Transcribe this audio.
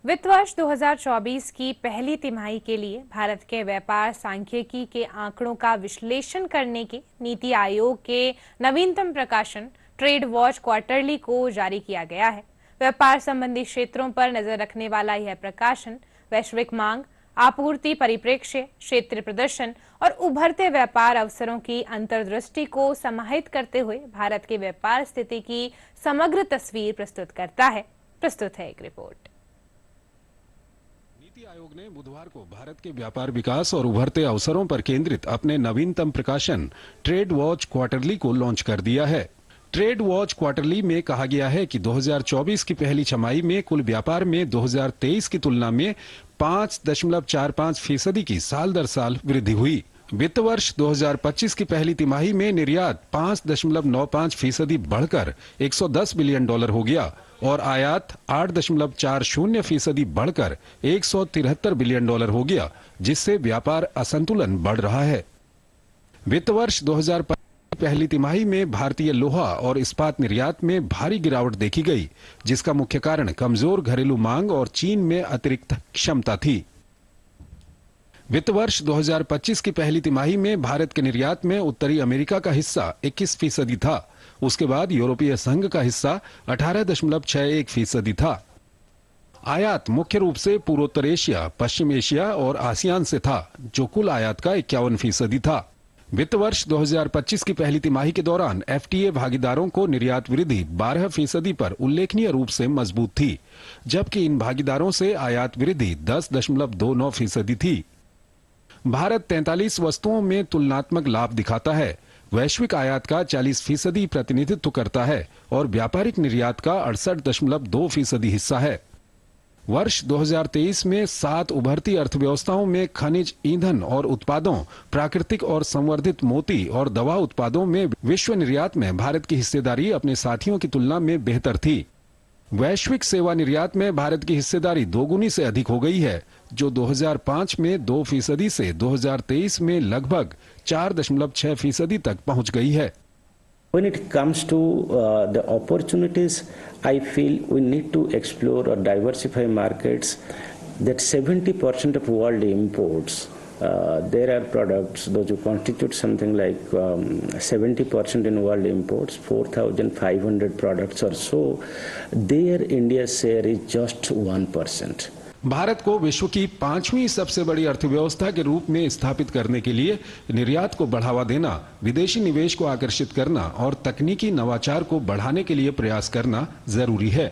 वित्त वर्ष 2024 की पहली तिमाही के लिए भारत के व्यापार सांख्यिकी के आंकड़ों का विश्लेषण करने के नीति आयोग के नवीनतम प्रकाशन ट्रेड वॉच क्वार्टरली को जारी किया गया है। व्यापार संबंधी क्षेत्रों पर नजर रखने वाला यह प्रकाशन वैश्विक मांग, आपूर्ति परिप्रेक्ष्य, क्षेत्रीय प्रदर्शन और उभरते व्यापार अवसरों की अंतर्दृष्टि को समाहित करते हुए भारत की व्यापार स्थिति की समग्र तस्वीर प्रस्तुत करता है। प्रस्तुत है एक रिपोर्ट। नीति आयोग ने बुधवार को भारत के व्यापार विकास और उभरते अवसरों पर केंद्रित अपने नवीनतम प्रकाशन ट्रेड वॉच क्वार्टरली को लॉन्च कर दिया है। ट्रेड वॉच क्वार्टरली में कहा गया है कि 2024 की पहली छमाही में कुल व्यापार में 2023 की तुलना में 5.45% की साल दर साल वृद्धि हुई। वित्त वर्ष 2025 की पहली तिमाही में निर्यात 5.95% बढ़कर $110 बिलियन हो गया और आयात 8.40% बढ़कर $173 बिलियन हो गया, जिससे व्यापार असंतुलन बढ़ रहा है। वित्त वर्ष 2025 की पहली तिमाही में भारतीय लोहा और इस्पात निर्यात में भारी गिरावट देखी गई, जिसका मुख्य कारण कमजोर घरेलू मांग और चीन में अतिरिक्त क्षमता थी। वित्त वर्ष 2025 की पहली तिमाही में भारत के निर्यात में उत्तरी अमेरिका का हिस्सा 21% था। उसके बाद यूरोपीय संघ का हिस्सा 18.61% था। आयात मुख्य रूप से पूर्वोत्तर एशिया, पश्चिम एशिया और आसियान से था, जो कुल आयात का 51% था। वित्त वर्ष 2025 की पहली तिमाही के दौरान एफटीए भागीदारों को निर्यात वृद्धि 12% पर उल्लेखनीय रूप से मजबूत थी, जबकि इन भागीदारों से आयात वृद्धि 10.29% थी। भारत 43 वस्तुओं में तुलनात्मक लाभ दिखाता है, वैश्विक आयात का 40% प्रतिनिधित्व करता है और व्यापारिक निर्यात का 68.2% हिस्सा है। वर्ष 2023 में 7 उभरती अर्थव्यवस्थाओं में खनिज, ईंधन और उत्पादों, प्राकृतिक और संवर्धित मोती और दवा उत्पादों में विश्व निर्यात में भारत की हिस्सेदारी अपने साथियों की तुलना में बेहतर थी। वैश्विक सेवा निर्यात में भारत की हिस्सेदारी दोगुनी से अधिक हो गई है, जो 2005 में 2% से 2023 में लगभग 4.6% तक पहुंच गई है। When it comes to the opportunities, I feel we need to explore or diversify markets. That 70% of world imports, there are products, those who constitute something like 70% in world imports, 4,500 products or so, there India's share is just 1%. Bharat को विश्व की 5वीं सबसे बड़ी अर्थव्यवस्था के रूप में स्थापित करने के लिए निर्यात को बढ़ावा देना, विदेशी निवेश को आकर्षित करना और तकनीकी नवाचार को बढ़ाने के लिए प्रयास करना जरूरी है।